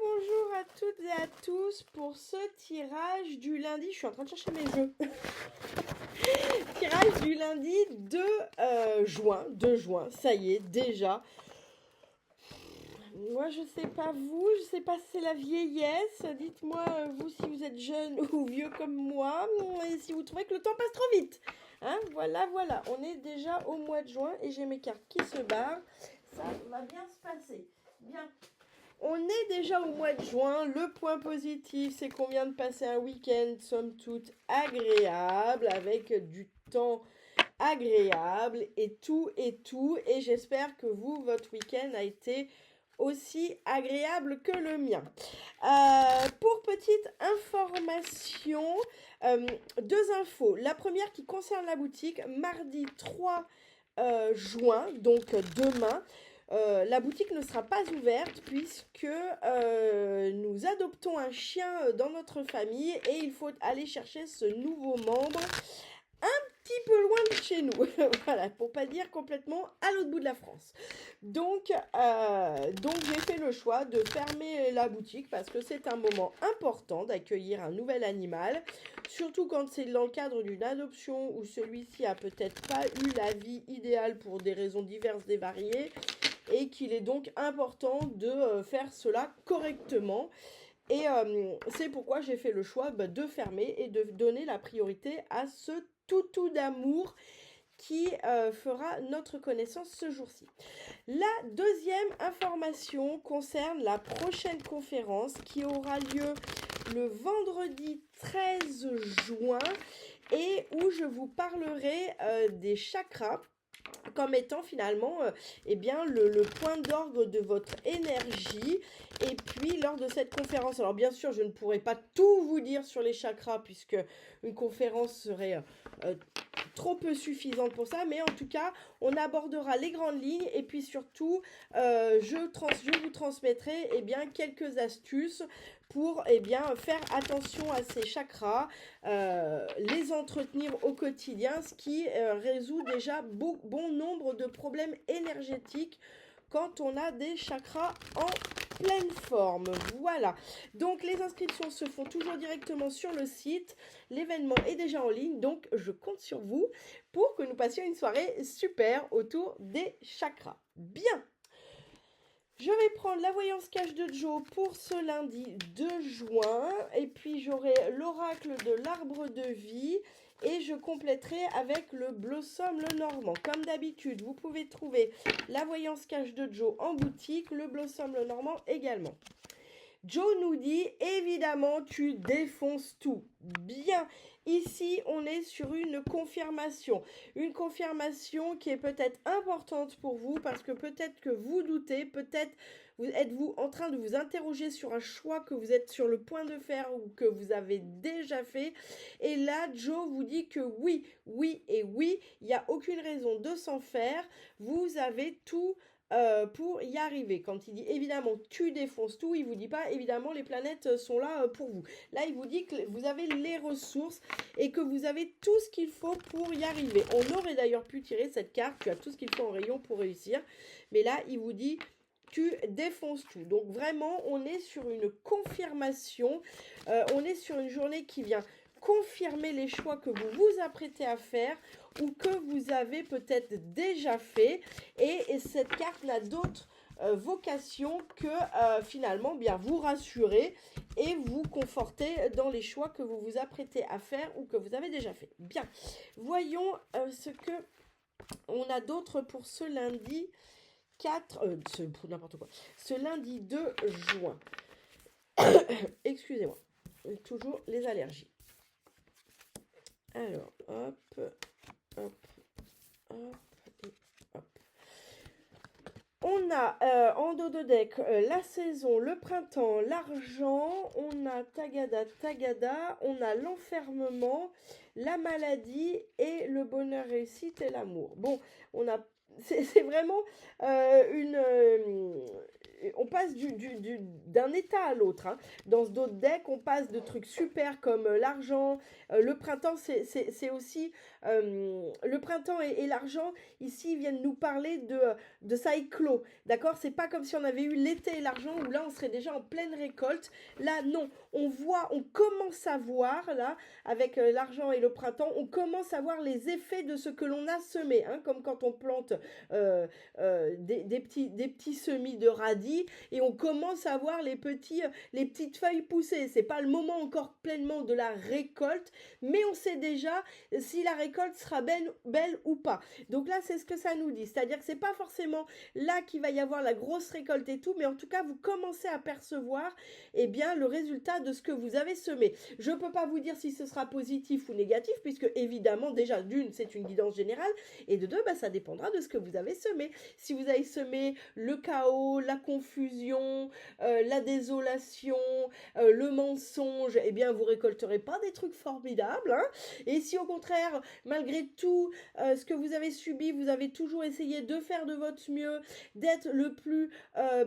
Bonjour à toutes et à tous pour ce tirage du lundi. Je suis en train de chercher mes jeux. Tirage du lundi 2 juin. Ça y est, déjà. Moi, je sais pas vous, je sais pas si c'est la vieillesse. Dites-moi, vous, si vous êtes jeune ou vieux comme moi, et si vous trouvez que le temps passe trop vite. Hein, voilà. On est déjà au mois de juin et j'ai mes cartes qui se barrent. Ça va bien se passer. Bien. On est déjà au mois de juin. Le point positif, c'est qu'on vient de passer un week-end, somme toute, agréable, avec du temps agréable et tout. Et j'espère que vous, votre week-end a été aussi agréable que le mien. Pour petite information, deux infos. La première qui concerne la boutique, mardi 3 juin, donc demain. La boutique ne sera pas ouverte puisque nous adoptons un chien dans notre famille et il faut aller chercher ce nouveau membre un petit peu loin de chez nous. Voilà, pour pas dire complètement à l'autre bout de la France. Donc j'ai fait le choix de fermer la boutique parce que c'est un moment important d'accueillir un nouvel animal, surtout quand c'est dans le cadre d'une adoption où celui-ci a peut-être pas eu la vie idéale pour des raisons diverses et variées et qu'il est donc important de faire cela correctement. Et c'est pourquoi j'ai fait le choix de fermer et de donner la priorité à ce toutou d'amour qui fera notre connaissance ce jour-ci. La deuxième information concerne la prochaine conférence qui aura lieu le vendredi 13 juin et où je vous parlerai des chakras comme étant finalement eh bien, le point d'orgue de votre énergie. Et puis lors de cette conférence, alors bien sûr je ne pourrai pas tout vous dire sur les chakras puisque une conférence serait trop peu suffisante pour ça, mais en tout cas on abordera les grandes lignes et puis surtout je vous transmettrai eh bien, quelques astuces pour eh bien, faire attention à ces chakras, les entretenir au quotidien, ce qui résout déjà bon nombre de problèmes énergétiques quand on a des chakras en pleine forme. Voilà. Donc les inscriptions se font toujours directement sur le site. L'événement est déjà en ligne, donc je compte sur vous pour que nous passions une soirée super autour des chakras. Bien. Je vais prendre la voyance cache de Joe pour ce lundi 2 juin. Et puis j'aurai l'oracle de l'arbre de vie. Et je compléterai avec le Blossom le Normand. Comme d'habitude, vous pouvez trouver la voyance cache de Joe en boutique, le Blossom le Normand également. Joe nous dit, évidemment, tu défonces tout. Bien, ici, on est sur une confirmation. Une confirmation qui est peut-être importante pour vous parce que peut-être que vous doutez, peut-être êtes-vous en train de vous interroger sur un choix que vous êtes sur le point de faire ou que vous avez déjà fait. Et là, Joe vous dit que oui, il n'y a aucune raison de s'en faire. Vous avez tout pour y arriver. Quand il dit évidemment tu défonces tout, il vous dit pas évidemment les planètes sont là pour vous. Là il vous dit que vous avez les ressources et que vous avez tout ce qu'il faut pour y arriver. On aurait d'ailleurs pu tirer cette carte, tu as tout ce qu'il faut en rayon pour réussir, mais là il vous dit tu défonces tout. Donc vraiment on est sur une confirmation, on est sur une journée qui vient confirmer les choix que vous vous apprêtez à faire ou que vous avez peut-être déjà fait. Et cette carte n'a d'autre vocation que finalement bien vous rassurer et vous conforter dans les choix que vous vous apprêtez à faire ou que vous avez déjà fait. Bien, voyons ce que on a d'autre pour ce lundi 4, n'importe quoi, ce lundi 2 juin. Excusez-moi, toujours les allergies. Alors, hop, hop, hop, hop. On a en dos de deck la saison, le printemps, l'argent, on a Tagada, on a l'enfermement, la maladie et le bonheur réussite et l'amour. Bon, on a c'est vraiment on passe d'un état à l'autre, hein. Dans d'autres decks, on passe de trucs super comme l'argent, le printemps, c'est aussi le printemps et l'argent. Ici, ils viennent nous parler de cyclo, d'accord? C'est pas comme si on avait eu l'été et l'argent où là, on serait déjà en pleine récolte. Là, non, on commence à voir là, avec l'argent et le printemps, on commence à voir les effets de ce que l'on a semé, hein, comme quand on plante des petits semis de radis et on commence à voir les petites feuilles pousser. C'est pas le moment encore pleinement de la récolte, mais on sait déjà si la récolte sera belle ou pas. Donc là, c'est ce que ça nous dit. C'est-à-dire que c'est pas forcément là qu'il va y avoir la grosse récolte et tout, mais en tout cas, vous commencez à percevoir eh bien, le résultat de ce que vous avez semé. Je ne peux pas vous dire si ce sera positif ou négatif, puisque évidemment, déjà, d'une, c'est une guidance générale, et de deux, bah, ça dépendra de ce que vous avez semé. Si vous avez semé le chaos, la confusion, la désolation, le mensonge, eh bien, vous récolterez pas des trucs formidables, hein. Et si au contraire, malgré tout ce que vous avez subi, vous avez toujours essayé de faire de votre mieux, d'être le plus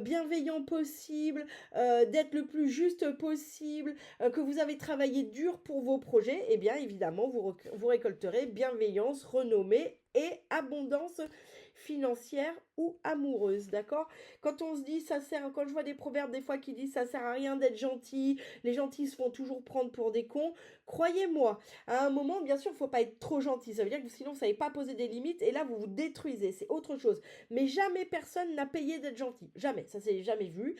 bienveillant possible, d'être le plus juste possible, que vous avez travaillé dur pour vos projets, eh bien évidemment vous récolterez bienveillance, renommée et abondance financière ou amoureuse, d'accord? Quand on se dit ça sert, quand je vois des proverbes des fois qui disent ça sert à rien d'être gentil, les gentils se font toujours prendre pour des cons, croyez-moi, à un moment, bien sûr, il ne faut pas être trop gentil, ça veut dire que sinon vous ne savez pas poser des limites et là vous vous détruisez, c'est autre chose. Mais jamais personne n'a payé d'être gentil, jamais, ça c'est jamais vu,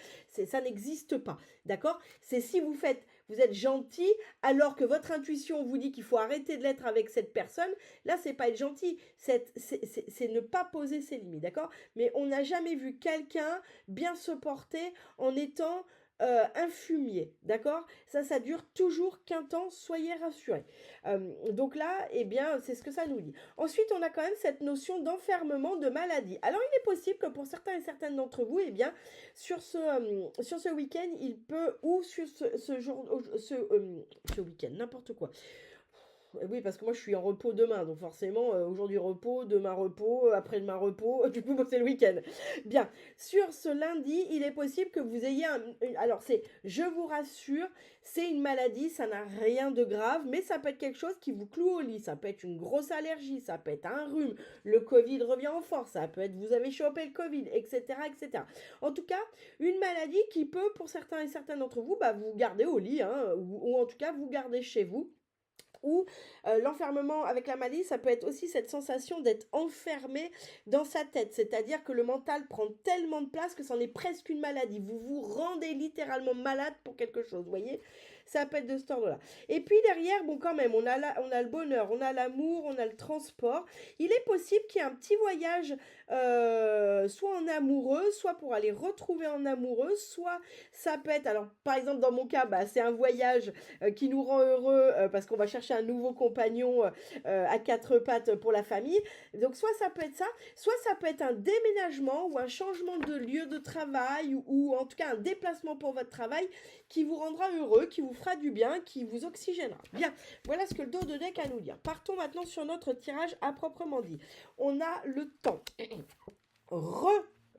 ça n'existe pas, d'accord? C'est si vous êtes gentil alors que votre intuition vous dit qu'il faut arrêter de l'être avec cette personne, là c'est pas être gentil, c'est ne pas poser ses limites, d'accord? Mais on n'a jamais vu quelqu'un bien se porter en étant un fumier, d'accord? Ça dure toujours qu'un temps, soyez rassurés. Donc là, eh bien, c'est ce que ça nous dit. Ensuite, on a quand même cette notion d'enfermement de maladie. Alors, il est possible que pour certains et certaines d'entre vous, eh bien, sur ce week-end, il peut, ou sur ce week-end, n'importe quoi. Oui, parce que moi je suis en repos demain, donc forcément aujourd'hui repos, demain repos, après-demain repos, du coup c'est le week-end. Bien, sur ce lundi, il est possible que vous ayez alors je vous rassure, c'est une maladie, ça n'a rien de grave, mais ça peut être quelque chose qui vous cloue au lit, ça peut être une grosse allergie, ça peut être un rhume, le Covid revient en force, ça peut être vous avez chopé le Covid, etc., etc. En tout cas, une maladie qui peut, pour certains et certaines d'entre vous, bah, vous garder au lit, hein, ou en tout cas vous garder chez vous. Ou l'enfermement avec la maladie, ça peut être aussi cette sensation d'être enfermé dans sa tête. C'est-à-dire que le mental prend tellement de place que c'en est presque une maladie. Vous vous rendez littéralement malade pour quelque chose, vous voyez? Ça peut être de cet ordre-là. Et puis derrière, bon quand même, on a le bonheur, on a l'amour, on a le transport. Il est possible qu'il y ait un petit voyage, soit en amoureux, soit pour aller retrouver en amoureux, soit ça peut être, alors par exemple dans mon cas, bah, c'est un voyage qui nous rend heureux parce qu'on va chercher un nouveau compagnon à quatre pattes pour la famille. Donc soit ça peut être ça, soit ça peut être un déménagement ou un changement de lieu de travail ou en tout cas un déplacement pour votre travail qui vous rendra heureux, qui vous fera du bien, qui vous oxygénera. Bien, voilà ce que le dos de deck a à nous dire. Partons maintenant sur notre tirage à proprement dit. On a le temps,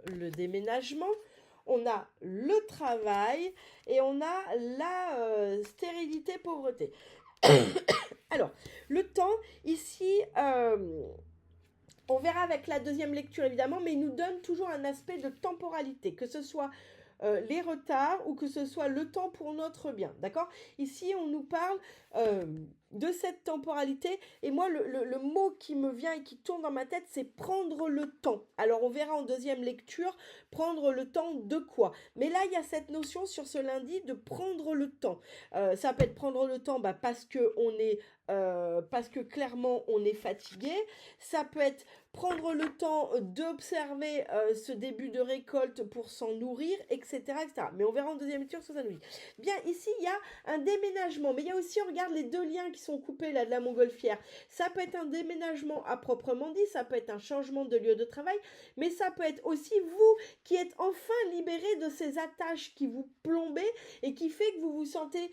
le déménagement, on a le travail et on a la stérilité, pauvreté. Alors, le temps, ici, on verra avec la deuxième lecture évidemment, mais il nous donne toujours un aspect de temporalité, que ce soit les retards ou que ce soit le temps pour notre bien, d'accord? Ici, on nous parle de cette temporalité et moi, le mot qui me vient et qui tourne dans ma tête, c'est prendre le temps. Alors, on verra en deuxième lecture, prendre le temps de quoi? Mais là, il y a cette notion sur ce lundi de prendre le temps. Ça peut être prendre le temps parce que clairement, on est fatigué. Ça peut être prendre le temps d'observer ce début de récolte pour s'en nourrir, etc., etc. Mais on verra en deuxième lecture ce que ça nous dit. Bien, ici, il y a un déménagement, mais il y a aussi, on regarde les deux liens qui sont coupés là de la montgolfière. Ça peut être un déménagement à proprement dit, ça peut être un changement de lieu de travail, mais ça peut être aussi vous qui êtes enfin libéré de ces attaches qui vous plombaient et qui fait que vous vous sentez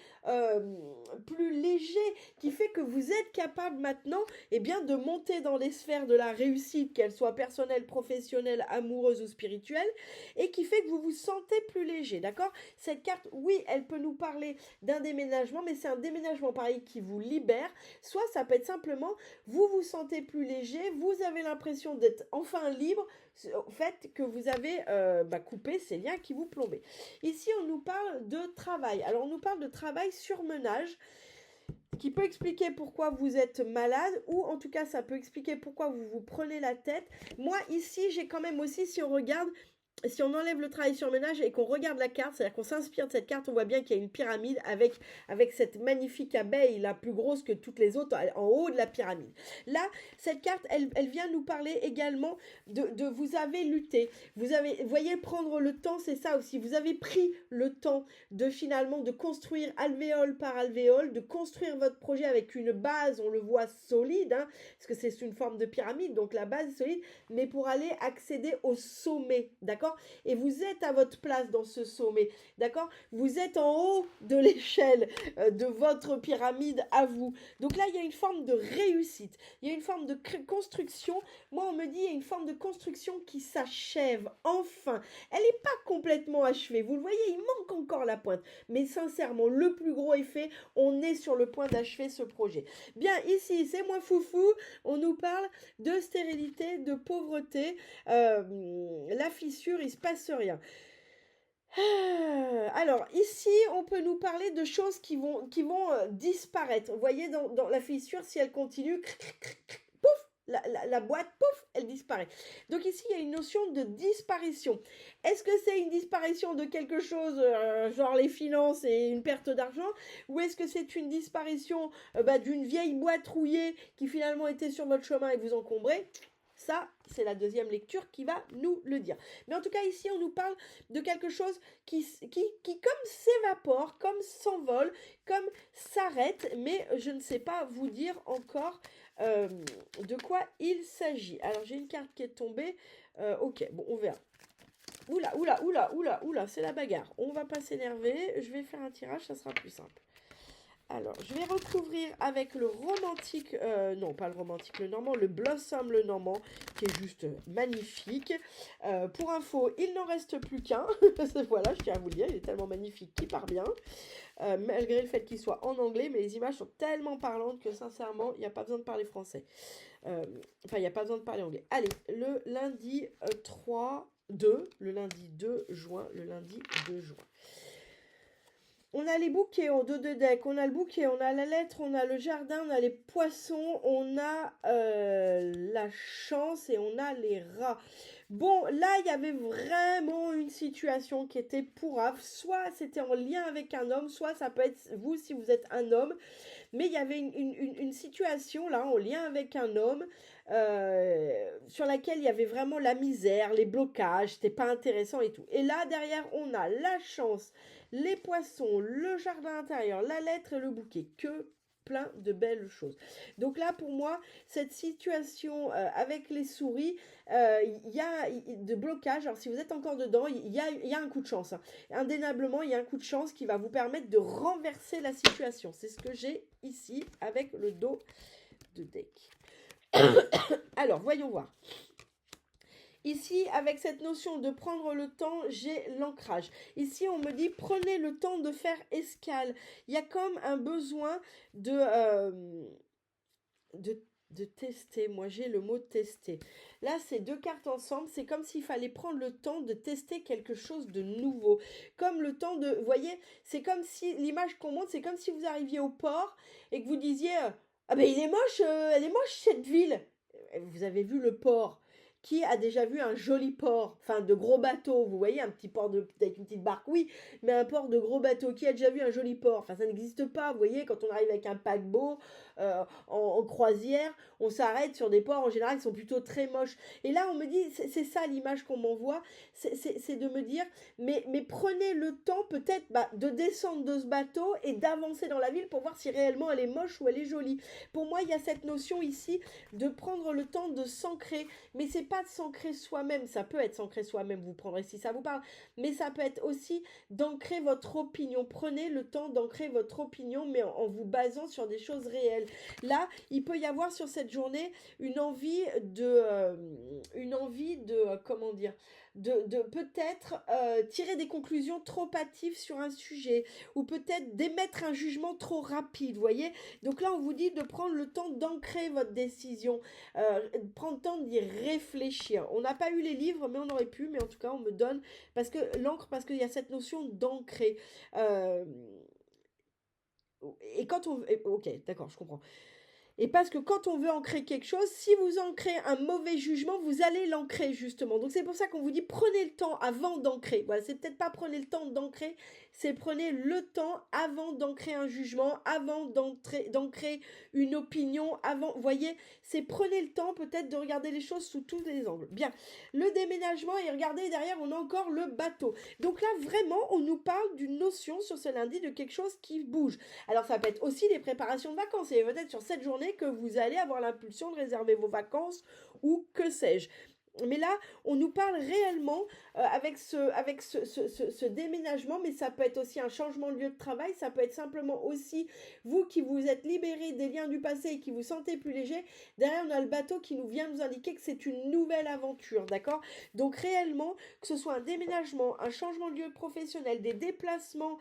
plus léger, qui fait que vous êtes capable maintenant de monter dans les sphères de la réussite, qu'elle soit personnelle, professionnelle, amoureuse ou spirituelle, et qui fait que vous vous sentez plus léger, d'accord? Cette carte, oui, elle peut nous parler d'un déménagement, mais c'est un déménagement pareil qui vous libère, soit ça peut être simplement, vous vous sentez plus léger, vous avez l'impression d'être enfin libre, au fait que vous avez coupé ces liens qui vous plombaient. Ici, on nous parle de travail. Alors, on nous parle de travail surmenage, qui peut expliquer pourquoi vous êtes malade, ou en tout cas, ça peut expliquer pourquoi vous vous prenez la tête. Moi, ici, j'ai quand même aussi, si on regarde, si on enlève le travail sur ménage et qu'on regarde la carte, c'est-à-dire qu'on s'inspire de cette carte, on voit bien qu'il y a une pyramide avec cette magnifique abeille, la plus grosse que toutes les autres, en haut de la pyramide. Là, cette carte, elle vient nous parler également de vous avez lutté. Vous voyez, prendre le temps, c'est ça aussi. Vous avez pris le temps de finalement de construire alvéole par alvéole, de construire votre projet avec une base, on le voit solide, hein, parce que c'est une forme de pyramide, donc la base est solide, mais pour aller accéder au sommet, d'accord? Et vous êtes à votre place dans ce sommet, d'accord? Vous êtes en haut de l'échelle de votre pyramide à vous. Donc là, il y a une forme de réussite, il y a une forme de construction. Moi, on me dit, il y a une forme de construction qui s'achève, enfin. Elle n'est pas complètement achevée, vous le voyez, il manque encore la pointe. Mais sincèrement, le plus gros est fait, on est sur le point d'achever ce projet. Bien, ici, c'est moins foufou, on nous parle de stérilité, de pauvreté, la fissure, il se passe rien. Alors, ici, on peut nous parler de choses qui vont disparaître. Vous voyez, dans la fissure, si elle continue, pouf, la boîte, pouf, elle disparaît. Donc ici, il y a une notion de disparition. Est-ce que c'est une disparition de quelque chose, genre les finances et une perte d'argent, ou est-ce que c'est une disparition d'une vieille boîte rouillée qui finalement était sur votre chemin et vous encombrait? Ça, c'est la deuxième lecture qui va nous le dire. Mais en tout cas, ici, on nous parle de quelque chose qui comme s'évapore, comme s'envole, comme s'arrête, mais je ne sais pas vous dire encore de quoi il s'agit. Alors, j'ai une carte qui est tombée. Ok, bon, on verra. Oula, c'est la bagarre. On va pas s'énerver. Je vais faire un tirage, ça sera plus simple. Alors, je vais recouvrir avec le romantique, non pas le romantique, le normand, le blossom le normand, qui est juste magnifique. Pour info, il n'en reste plus qu'un. Voilà, je tiens à vous le dire, il est tellement magnifique qu'il part bien. Malgré le fait qu'il soit en anglais, mais les images sont tellement parlantes que sincèrement, il n'y a pas besoin de parler français. Enfin, il n'y a pas besoin de parler anglais. Allez, le lundi 2 juin, le lundi 2 juin. On a les bouquets en dos de deck, on a le bouquet, on a la lettre, on a le jardin, on a les poissons, on a la chance et on a les rats. Bon, là, il y avait vraiment une situation qui était pourrave. Soit c'était en lien avec un homme, soit ça peut être vous si vous êtes un homme. Mais il y avait une situation là, en lien avec un homme, sur laquelle il y avait vraiment la misère, les blocages, c'était pas intéressant et tout. Et là, derrière, on a la chance, les poissons, le jardin intérieur, la lettre et le bouquet. Que plein de belles choses. Donc là, pour moi, cette situation avec les souris, il y a de blocage. Alors, si vous êtes encore dedans, il y a un coup de chance. Hein. Indéniablement, il y a un coup de chance qui va vous permettre de renverser la situation. C'est ce que j'ai ici avec le dos de deck. Alors, voyons voir. Ici, avec cette notion de prendre le temps, j'ai l'ancrage. Ici, on me dit, prenez le temps de faire escale. Il y a comme un besoin de tester. Moi, j'ai le mot tester. Là, c'est deux cartes ensemble. C'est comme s'il fallait prendre le temps de tester quelque chose de nouveau. Comme le temps de... Vous voyez, c'est comme si... L'image qu'on montre, c'est comme si vous arriviez au port et que vous disiez... Ah ben, elle est moche cette ville. Vous avez vu le port. Qui a déjà vu un joli port, enfin de gros bateaux, vous voyez, un petit port avec une petite barque, oui, mais un port de gros bateaux, qui a déjà vu un joli port? Enfin, ça n'existe pas, vous voyez, quand on arrive avec un paquebot en croisière, on s'arrête sur des ports, en général, qui sont plutôt très moches. Et là, on me dit, c'est ça l'image qu'on m'envoie, c'est de me dire, mais prenez le temps peut-être de descendre de ce bateau et d'avancer dans la ville pour voir si réellement elle est moche ou elle est jolie. Pour moi, il y a cette notion ici de prendre le temps de s'ancrer, mais c'est pas de s'ancrer soi-même, ça peut être s'ancrer soi-même, vous prendrez si ça vous parle, mais ça peut être aussi d'ancrer votre opinion. Prenez le temps d'ancrer votre opinion, mais en vous basant sur des choses réelles. Là, il peut y avoir sur cette journée une envie de comment dire, de peut-être tirer des conclusions trop hâtives sur un sujet, ou peut-être d'émettre un jugement trop rapide, vous voyez. Donc là, on vous dit de prendre le temps d'ancrer votre décision, prendre le temps d'y réfléchir. On n'a pas eu les livres, mais on aurait pu, mais en tout cas, on me donne, parce que l'encre, parce qu'il y a cette notion d'ancrer. Et quand on... Ok, d'accord, je comprends. Et parce que quand on veut ancrer quelque chose, si vous ancrez un mauvais jugement, vous allez l'ancrer justement. Donc c'est pour ça qu'on vous dit prenez le temps avant d'ancrer. Voilà, c'est peut-être pas prenez le temps d'ancrer, c'est prenez le temps avant d'ancrer un jugement, avant d'ancrer une opinion, avant, vous voyez, c'est prenez le temps peut-être de regarder les choses sous tous les angles. Bien, le déménagement, et regardez derrière, on a encore le bateau. Donc là, vraiment, on nous parle d'une notion sur ce lundi de quelque chose qui bouge. Alors ça peut être aussi des préparations de vacances, et peut-être sur cette journée que vous allez avoir l'impulsion de réserver vos vacances ou que sais-je. Mais là, on nous parle réellement avec ce déménagement, mais ça peut être aussi un changement de lieu de travail, ça peut être simplement aussi vous qui vous êtes libéré des liens du passé et qui vous sentez plus léger. Derrière, on a le bateau qui nous vient nous indiquer que c'est une nouvelle aventure, d'accord? Donc réellement, que ce soit un déménagement, un changement de lieu professionnel, des déplacements,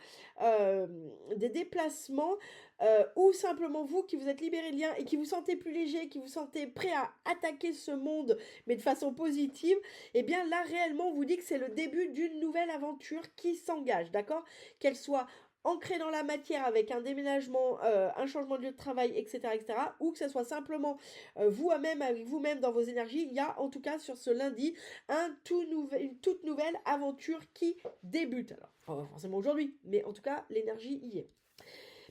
ou simplement vous qui vous êtes libéré de liens et qui vous sentez plus léger, qui vous sentez prêt à attaquer ce monde, mais de façon positive, eh bien là réellement on vous dit que c'est le début d'une nouvelle aventure qui s'engage, d'accord? Qu'elle soit ancrée dans la matière avec un déménagement, un changement de lieu de travail, etc., etc., ou que ce soit simplement vous-même avec vous-même dans vos énergies, il y a en tout cas sur ce lundi une toute nouvelle aventure qui débute. Alors, pas forcément aujourd'hui, mais en tout cas l'énergie y est.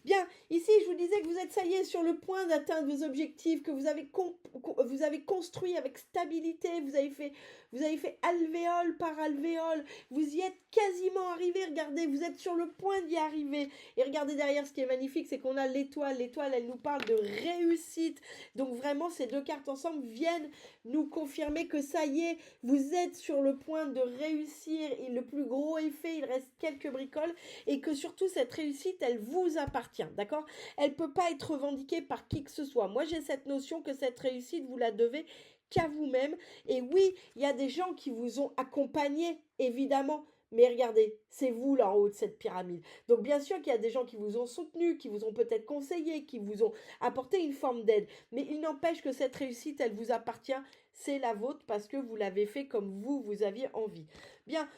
Bien, ici, je vous disais que vous êtes, ça y est, sur le point d'atteindre vos objectifs, que vous avez construit avec stabilité, vous avez fait alvéole par alvéole, vous y êtes quasiment arrivé, regardez, vous êtes sur le point d'y arriver. Et regardez derrière, ce qui est magnifique, c'est qu'on a l'étoile. L'étoile, elle nous parle de réussite. Donc vraiment, ces deux cartes ensemble viennent nous confirmer que ça y est, vous êtes sur le point de réussir. Et le plus gros est fait, il reste quelques bricoles. Et que surtout, cette réussite, elle vous appartient, d'accord? Elle ne peut pas être revendiquée par qui que ce soit. Moi, j'ai cette notion que cette réussite, vous la devez qu'à vous-même. Et oui, il y a des gens qui vous ont accompagné, évidemment. Mais regardez, c'est vous là en haut de cette pyramide. Donc bien sûr qu'il y a des gens qui vous ont soutenu, qui vous ont peut-être conseillé, qui vous ont apporté une forme d'aide. Mais il n'empêche que cette réussite, elle vous appartient. C'est la vôtre parce que vous l'avez fait comme vous aviez envie. Bien,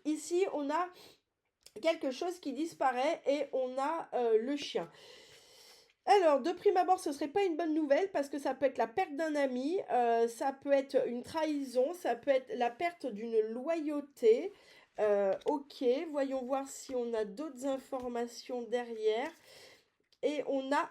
ici, on a quelque chose qui disparaît et on a le chien. Alors, de prime abord, ce serait pas une bonne nouvelle parce que ça peut être la perte d'un ami, ça peut être une trahison, ça peut être la perte d'une loyauté. Ok, voyons voir si on a d'autres informations derrière. Et on a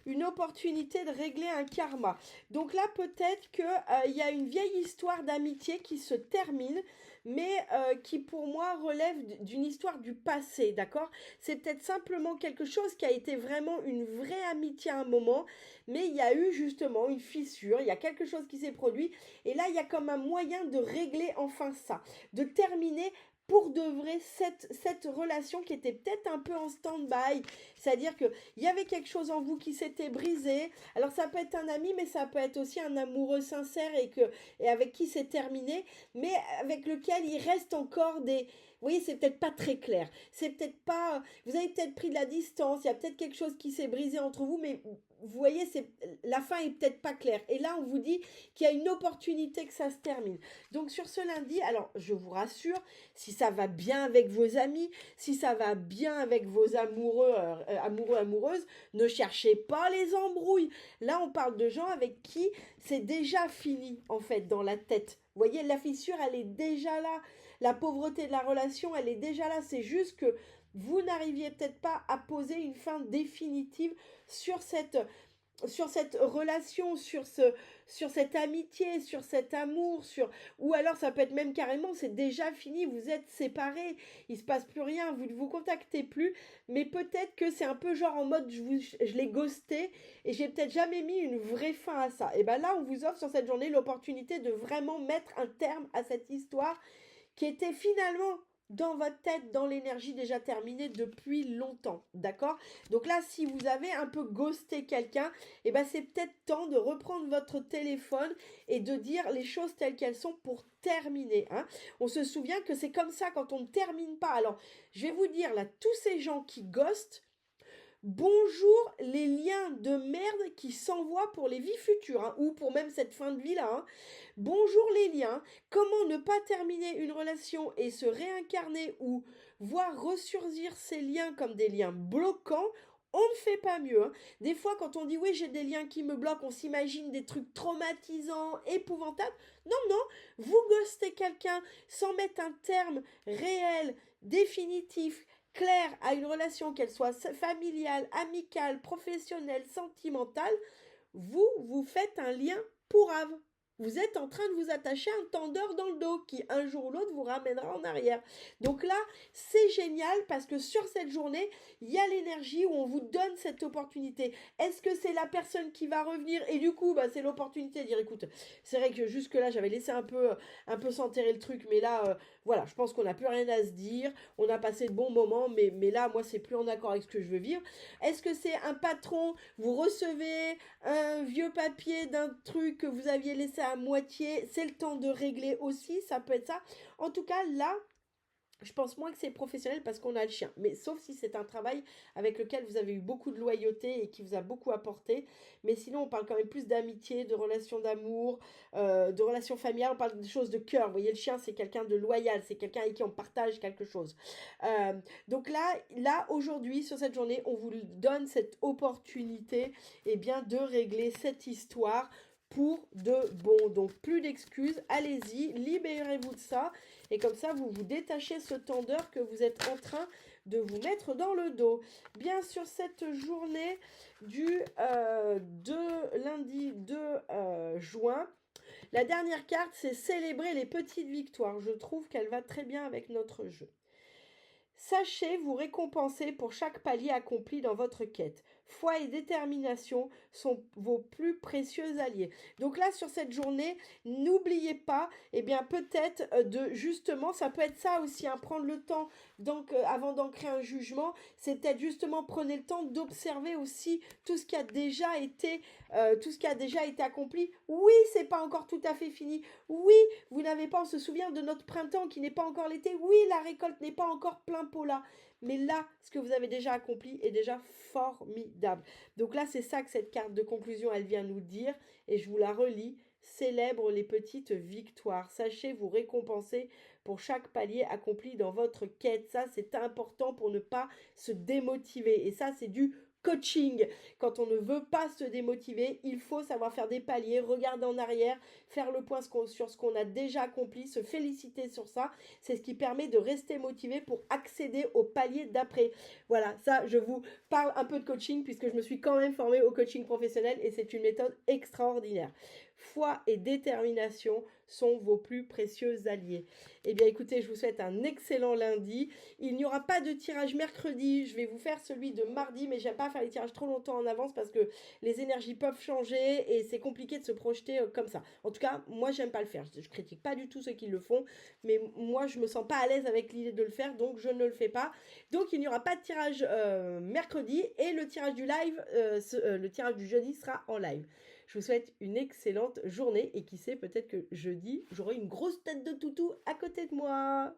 une opportunité de régler un karma. Donc là, peut-être qu'il y a une vieille histoire d'amitié qui se termine, mais qui pour moi relève d'une histoire du passé, d'accord? C'est peut-être simplement quelque chose qui a été vraiment une vraie amitié à un moment, mais il y a eu justement une fissure, il y a quelque chose qui s'est produit, et là, il y a comme un moyen de régler enfin ça, de terminer pour de vrai cette relation qui était peut-être un peu en stand-by, c'est-à-dire qu'il y avait quelque chose en vous qui s'était brisé. Alors ça peut être un ami, mais ça peut être aussi un amoureux sincère et avec qui c'est terminé, mais avec lequel il reste encore voyez, c'est peut-être pas très clair. C'est peut-être pas, vous avez peut-être pris de la distance, il y a peut-être quelque chose qui s'est brisé entre vous, mais vous voyez, la fin est peut-être pas claire. Et là, on vous dit qu'il y a une opportunité que ça se termine. Donc sur ce lundi, alors je vous rassure, si ça va bien avec vos amis, si ça va bien avec vos amoureux, amoureuses, ne cherchez pas les embrouilles. Là, on parle de gens avec qui c'est déjà fini, en fait, dans la tête. Vous voyez, la fissure, elle est déjà là. La pauvreté de la relation, elle est déjà là. C'est juste que vous n'arriviez peut-être pas à poser une fin définitive sur cette, sur cette relation, sur cette amitié, sur cet amour, ou alors ça peut être même carrément, c'est déjà fini, vous êtes séparés, il se passe plus rien, vous ne vous contactez plus, mais peut-être que c'est un peu genre en mode je l'ai ghosté et j'ai peut-être jamais mis une vraie fin à ça. Et bien là, on vous offre sur cette journée l'opportunité de vraiment mettre un terme à cette histoire qui était finalement dans votre tête, dans l'énergie déjà terminée depuis longtemps, d'accord? Donc là, si vous avez un peu ghosté quelqu'un, eh ben c'est peut-être temps de reprendre votre téléphone et de dire les choses telles qu'elles sont pour terminer, hein. On se souvient que c'est comme ça quand on ne termine pas. Alors, je vais vous dire là, tous ces gens qui ghostent, bonjour les liens de merde qui s'envoient pour les vies futures, hein, ou pour même cette fin de vie-là, hein. Bonjour les liens, comment ne pas terminer une relation et se réincarner ou voir ressurgir ces liens comme des liens bloquants, on ne fait pas mieux, hein. Des fois, quand on dit oui, j'ai des liens qui me bloquent, on s'imagine des trucs traumatisants, épouvantables. Non, non, vous ghostez quelqu'un sans mettre un terme réel, définitif, clair à une relation, qu'elle soit familiale, amicale, professionnelle, sentimentale, vous faites un lien pourrave. Vous êtes en train de vous attacher un tendeur dans le dos qui, un jour ou l'autre, vous ramènera en arrière. Donc là, c'est génial parce que sur cette journée, il y a l'énergie où on vous donne cette opportunité. Est-ce que c'est la personne qui va revenir? Et du coup, bah, c'est l'opportunité de dire, écoute, c'est vrai que jusque-là, j'avais laissé un peu s'enterrer le truc, mais là, voilà, je pense qu'on n'a plus rien à se dire. On a passé de bons moments, mais là, moi, c'est plus en accord avec ce que je veux vivre. Est-ce que c'est un patron? Vous recevez un vieux papier d'un truc que vous aviez laissé à moitié, c'est le temps de régler aussi, ça peut être ça. En tout cas, là, je pense moins que c'est professionnel parce qu'on a le chien. Mais sauf si c'est un travail avec lequel vous avez eu beaucoup de loyauté et qui vous a beaucoup apporté. Mais sinon, on parle quand même plus d'amitié, de relations d'amour, de relations familiales. On parle de choses de cœur. Vous voyez, le chien, c'est quelqu'un de loyal. C'est quelqu'un avec qui on partage quelque chose. Donc là, aujourd'hui, sur cette journée, on vous donne cette opportunité, eh bien, de régler cette histoire pour de bon. Donc, plus d'excuses. Allez-y, libérez-vous de ça. Et comme ça, vous vous détachez ce tendeur que vous êtes en train de vous mettre dans le dos. Bien sur cette journée du lundi 2 juin, la dernière carte, c'est célébrer les petites victoires. Je trouve qu'elle va très bien avec notre jeu. Sachez vous récompenser pour chaque palier accompli dans votre quête. Foi et détermination sont vos plus précieux alliés. Donc là, sur cette journée, n'oubliez pas, eh bien peut-être de justement, ça peut être ça aussi, hein, prendre le temps avant d'ancrer un jugement, c'est peut-être justement prenez le temps d'observer aussi tout ce qui a déjà été, accompli. Oui, c'est pas encore tout à fait fini. Oui, vous n'avez pas, on se souvient de notre printemps qui n'est pas encore l'été. Oui, la récolte n'est pas encore plein pot là. Mais là, ce que vous avez déjà accompli est déjà formidable. Donc là, c'est ça que cette carte de conclusion, elle vient nous dire. Et je vous la relis. Célèbre les petites victoires. Sachez vous récompenser pour chaque palier accompli dans votre quête. Ça, c'est important pour ne pas se démotiver. Et ça, c'est du coaching. Quand on ne veut pas se démotiver, il faut savoir faire des paliers, regarder en arrière, faire le point sur ce qu'on a déjà accompli, se féliciter sur ça. C'est ce qui permet de rester motivé pour accéder au palier d'après. Voilà, ça, je vous parle un peu de coaching puisque je me suis quand même formée au coaching professionnel et c'est une méthode extraordinaire. Foi et détermination sont vos plus précieux alliés. Eh bien, écoutez, je vous souhaite un excellent lundi. Il n'y aura pas de tirage mercredi. Je vais vous faire celui de mardi, mais j'aime pas faire les tirages trop longtemps en avance parce que les énergies peuvent changer et c'est compliqué de se projeter comme ça. En tout cas, moi, j'aime pas le faire. Je critique pas du tout ceux qui le font, mais moi, je me sens pas à l'aise avec l'idée de le faire, donc je ne le fais pas. Donc, il n'y aura pas de tirage mercredi et le tirage du live, le tirage du jeudi sera en live. Je vous souhaite une excellente journée et qui sait, peut-être que jeudi, j'aurai une grosse tête de toutou à côté de moi.